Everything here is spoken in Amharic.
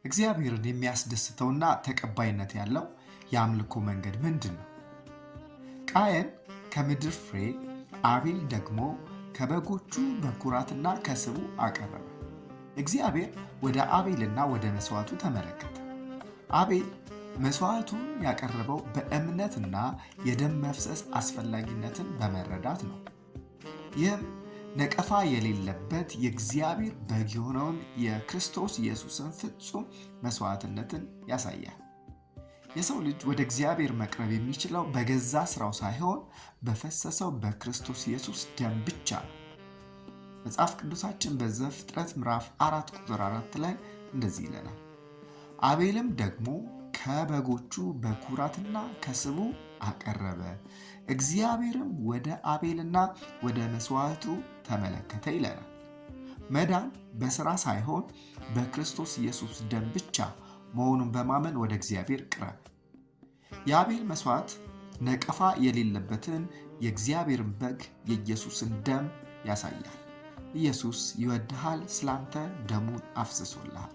እግዚአብሔርን የሚያስደስተውና ተቀባይነት ያለው የአምልኮ መንገድ ምንድነው? ቃየን ከምድር ፍሬ፣ አቤል ደግሞ ከበጎቹ በኩራትና ከስቡ አቀረበ። እግዚአብሔር ወደ አቤልና ወደ መስዋዕቱ ተመለከተ። አቤል መስዋዕቱን ያቀረበው በእምነትና የደም መፍሰስ አስፈላጊነትን በመረዳት ነው። ይህም ነቀፋ የሌለበት የእግዚአብሔር በግ የሆነውን የክርስቶስ ኢየሱስን ፍጹም መስዋዕትነትን ያሳያል። የሰው ልጅ ወደ እግዚአብሔር መቅረብ የሚችለው በገዛ ስራው ሳይሆን በፈሰሰው በክርስቶስ ኢየሱስ ደም ብቻ ነው። መጽሐፍ ቅዱሳችን በዘፍጥረት ምዕራፍ 4 ቁጥር 4 ላይ እንደዚህ ይለናል፣ አቤልም ደግሞ ከበጎቹ በኩራትና ከስቡ አቀረበ፣ እግዚአብሔርም ወደ አቤልና ወደ መስዋዕቱ ተመለከተ ይለናል። መዳን በሥራ ሳይሆን በክርስቶስ ኢየሱስ ደም ብቻ መሆኑን በማመን ወደ እግዚአብሔር ቅረብ። የአቤል መስዋዕት ነቀፋ የሌለበትን የእግዚአብሔርን በግ የኢየሱስን ደም ያሳያል። ኢየሱስ ይወድሃል፣ ስላንተ ደሙን አፍስሶልሃል።